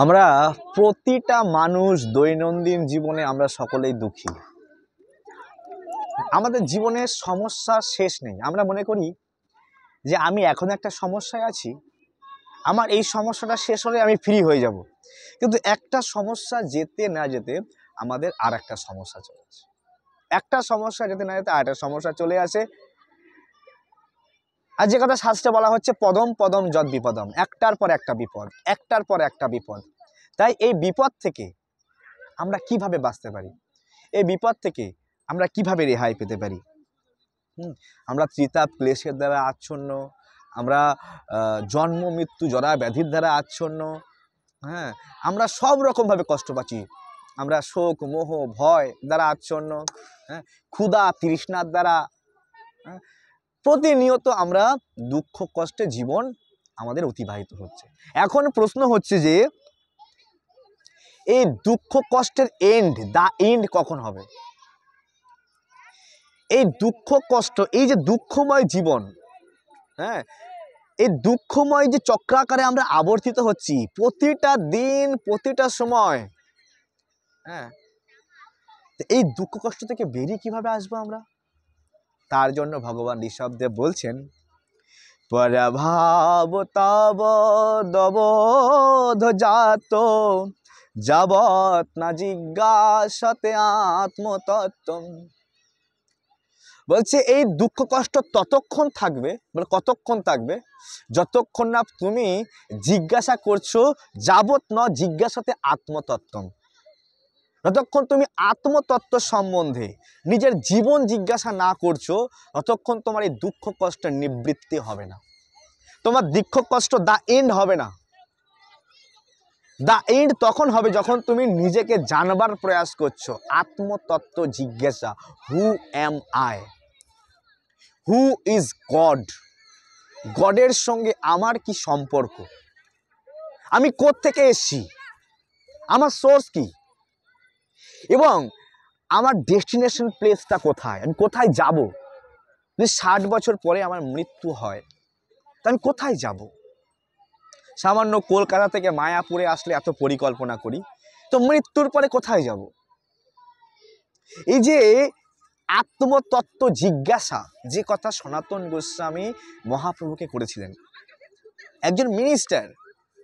আমরা প্রতিটা মানুষ দৈনন্দিন জীবনে আমরা সকলেই দুঃখী। আমাদের জীবনের সমস্যার শেষ নেই। আমরা মনে করি যে আমি এখন একটা সমস্যায় আছি, আমার এই সমস্যাটা শেষ হলে আমি ফ্রি হয়ে যাব। কিন্তু একটা সমস্যা যেতে না যেতে আমাদের আর একটা সমস্যা চলে আসে, একটা সমস্যা যেতে না যেতে আর একটা সমস্যা চলে আসে। আর যে কথা শাস্ত্রে বলা হচ্ছে, পদম পদম যদ বিপদম, একটার পর একটা বিপদ, একটার পর একটা বিপদ। তাই এই বিপদ থেকে আমরা কিভাবে বাঁচতে পারি, এই বিপদ থেকে আমরা কিভাবে রেহাই পেতে পারি? আমরা ত্রিতাপ ক্লেশের দ্বারা আচ্ছন্ন, আমরা জন্ম মৃত্যু জরা ব্যাধির দ্বারা আচ্ছন্ন। হ্যাঁ, আমরা সব রকমভাবে কষ্ট পাচ্ছি। আমরা শোক মোহ ভয় দ্বারা আচ্ছন্ন, হ্যাঁ, ক্ষুধা তৃষ্ণার দ্বারা, হ্যাঁ, প্রতিনিয়ত আমরা দুঃখ কষ্টে জীবন আমাদের অতিবাহিত হচ্ছে। এখন প্রশ্ন হচ্ছে যে এই দুঃখ কষ্টের দ্য এন্ড কখন হবে? এই দুঃখ কষ্ট, এই যে দুঃখময় জীবন, হ্যাঁ, এই দুঃখময় যে চক্রাকারে আমরা আবর্তিত হচ্ছি প্রতিটা দিন প্রতিটা সময়, হ্যাঁ, এই দুঃখ কষ্ট থেকে বেরিয়ে কিভাবে আসবো আমরা? তার জন্য ভগবান ঋষভদেব বলছেন, পরভাব তব দবোধ জাত যাবৎ না জিজ্ঞাসতে আত্মতত্ত্ব। বলছে এই দুঃখ কষ্ট ততক্ষণ থাকবে, বলে কতক্ষণ থাকবে? যতক্ষণ না তুমি জিজ্ঞাসা করছো যাবৎ ন জিজ্ঞাসাতে আত্মতত্ত্ব। যতক্ষণ তুমি আত্মতত্ত্ব সম্বন্ধে নিজের জীবন জিজ্ঞাসা না করছো, ততক্ষণ তোমার এই দুঃখ কষ্টের নিবৃত্তি হবে না, তোমার দুঃখ কষ্ট দ্য এন্ড হবে না। দ্য এন্ড তখন হবে যখন তুমি নিজেকে জানবার প্রয়াস করছো, আত্মতত্ত্ব জিজ্ঞাসা, who am I, who is God, গডের সঙ্গে আমার কি সম্পর্ক, আমি কোত্থেকে এসেছি, আমার সোর্স কি, এবং আমার ডেস্টিনেশন প্লেসটা কোথায়, আমি কোথায় যাব? যদি 60 বছর পরে আমার মৃত্যু হয়, তা আমি কোথায় যাব? সামান্য কলকাতা থেকে মায়াপুরে আসলে এত পরিকল্পনা করি, তো মৃত্যুর পরে কোথায় যাব? এই যে আত্মতত্ত্ব জিজ্ঞাসা, যে কথা সনাতন গোস্বামী মহাপ্রভুকে করেছিলেন, একজন মিনিস্টার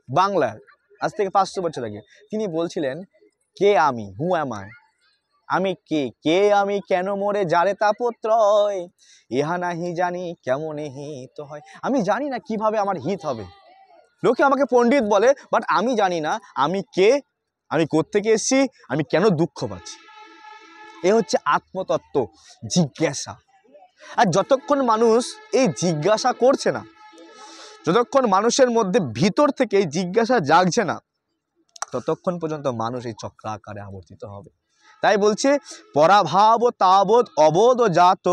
বাংলার, আজ থেকে 500 বছর আগে, তিনি বলছিলেন, কে আমি, হু অ্যাম আই, আমি কে, কে আমি, কেন মোরে যারে তাপত্রয়, ইহা নাহি জানি কেমন হিত হয়। আমি জানি না কিভাবে আমার হিত হবে, লোকে আমাকে পণ্ডিত বলে, বাট আমি জানি না আমি কে, আমি কোত্থেকে এসেছি, আমি কেন দুঃখ পাচ্ছি। এ হচ্ছে আত্মতত্ত্ব জিজ্ঞাসা। আর যতক্ষণ মানুষ এই জিজ্ঞাসা করছে না, যতক্ষণ মানুষের মধ্যে ভিতর থেকে এই জিজ্ঞাসা জাগছে না, ততক্ষণ পর্যন্ত মানুষ এই চক্রাকারে আবর্তিত হবে। তাই বলছে, পরাভাব তাবৎ অবোধ জাত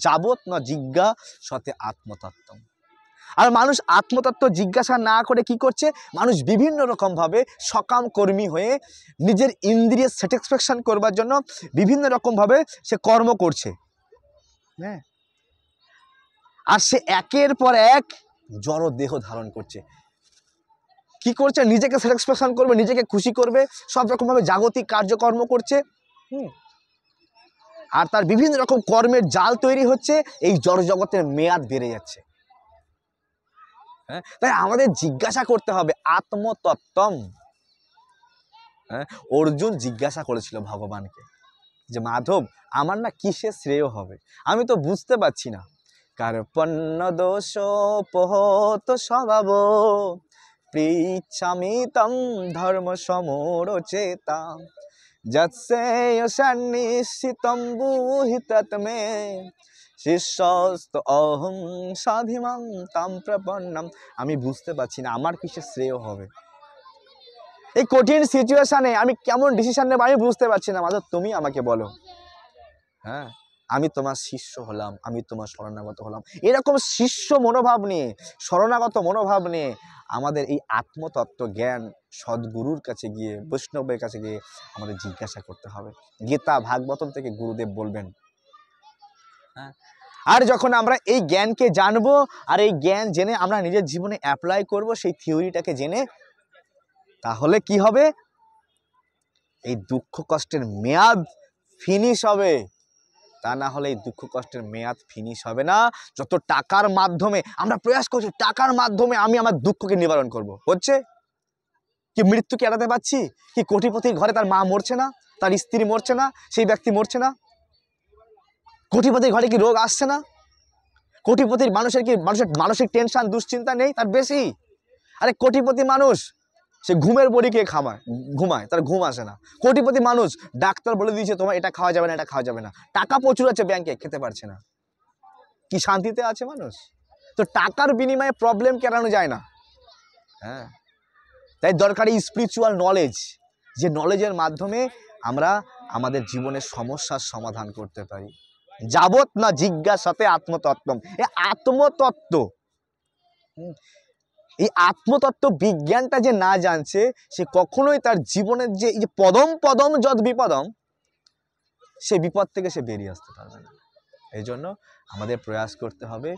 যাবৎ না জিজ্ঞাসতে আত্মতত্ত্ব। আর মানুষ আত্মতত্ত্ব জিজ্ঞাসা না করে কি করছে? মানুষ বিভিন্ন রকমভাবে সকাম কর্মী হয়ে নিজের ইন্দ্রিয় স্যাটিসফ্যাকশন করবার জন্য বিভিন্ন রকমভাবে সে কর্ম করছে, হ্যাঁ, আর সে একের পর এক জড় দেহ ধারণ করছে। কি করছে? নিজেকে স্যাটিসফ্যাকশন করবে, নিজেকে খুশি করবে, সব রকমভাবে জাগতিক কার্যকর্ম করছে, আর তার বিভিন্ন রকম কর্মের জাল তৈরি হচ্ছে, এই জড় জগতের মেয়াদ বেড়ে যাচ্ছে। হ্যাঁ, তাই আমাদের জিজ্ঞাসা করতে হবে আত্মতত্ত্বম। হ্যাঁ, অর্জুন জিজ্ঞাসা করেছিল ভগবানকে যে, মাধব, আমার না কিসে শ্রেয় হবে, আমি তো বুঝতে পারছি না। কার্পণ্য দোষ পোহত স্বভাব পৃচ্ছামি তম ধর্ম সমরচেতা যৎসেয়সান্নিশ্চিতম বুহি তৎমে শিষ্যস্ত অহং সাধিমাং তাম প্রপন্নম। আমি বুঝতে পারছি না আমার কিসে শ্রেয় হবে, এই কঠিন সিচুয়েশনে আমি কেমন ডিসিশন নেব আমি বুঝতে পারছি না, মাধব তুমি আমাকে বলো। হ্যাঁ, আমি তোমার শিষ্য হলাম, আমি তোমার শরণাগত হলাম। এরকম শিষ্য মনোভাব নিয়ে, শরণাগত মনোভাব নিয়ে আমাদের এই আত্মতত্ত্ব জ্ঞান সদ্গুরুর কাছে গিয়ে, বৈষ্ণবের কাছে গিয়ে আমাদের জিজ্ঞাসা করতে হবে। গীতা ভাগবতম থেকে গুরুদেব বলবেন। হ্যাঁ, আর যখন আমরা এই জ্ঞানকে জানবো, আর এই জ্ঞান জেনে আমরা নিজের জীবনে অ্যাপ্লাই করব, সেই থিওরিটাকে জেনে, তাহলে কি হবে? এই দুঃখ কষ্টের মেয়াদ ফিনিশ হবে। তা না হলে এই দুঃখ কষ্টের মেয়াদ ফিনিশ হবে না। যত টাকার মাধ্যমে আমরা প্রয়াস করছি, টাকার মাধ্যমে আমি আমার দুঃখকে নিবারণ করব, হচ্ছে কি? মৃত্যুকে এড়াতে পারছি কি? কোটিপতির ঘরে তার মা মরছে না, তার স্ত্রী মরছে না, সেই ব্যক্তি মরছে না? কোটিপতির ঘরে কি রোগ আসছে না? কোটিপতির মানুষের কি মানসিক টেনশন দুশ্চিন্তা নেই? তার বেশি। আরে কোটিপতি মানুষ সে ঘুমের বড়ি খেয়ে ঘুমায়, তার ঘুম আসে না। কোটিপতি মানুষ ডাক্তার বলে দিয়েছে তোমার এটা খাওয়া যাবে না, এটা খাওয়া যাবে না, টাকা প্রচুর আছে ব্যাংকে, খেতে পারছে না। কি শান্তিতে আছে মানুষ? তো টাকার বিনিময়ে প্রবলেম এড়ানো যায় না। হ্যাঁ, তাই দরকারি স্পিরিচুয়াল নলেজ, যে নলেজের মাধ্যমে আমরা আমাদের জীবনের সমস্যার সমাধান করতে পারি। যাবত না জিজ্ঞাসাতে আত্মতত্ত্বম, এই আত্মতত্ত্ব, এই আত্মতত্ত্ব বিজ্ঞানটা যে না জানছে সে কখনোই তার জীবনের যে এই যে পদম পদম যদ বিপদম, সে বিপদ থেকে সে বেরিয়ে আসতে পারবে না। এই জন্য আমাদের প্রয়াস করতে হবে।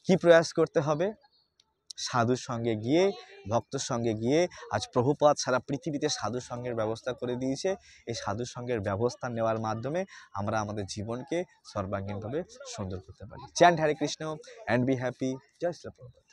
কি প্রয়াস করতে হবে? সাধুর সঙ্গে গিয়ে, ভক্তর সঙ্গে গিয়ে, আজ প্রভুপাদ সারা পৃথিবীতে সাধু সঙ্গের ব্যবস্থা করে দিয়েছে। এই সাধু সঙ্গের ব্যবস্থা নেওয়ার মাধ্যমে আমরা আমাদের জীবনকে সর্বাঙ্গীনভাবে সুন্দর করতে পারি। Chant Hare Krishna and be happy. জয় শ্রী প্রভুপাদ।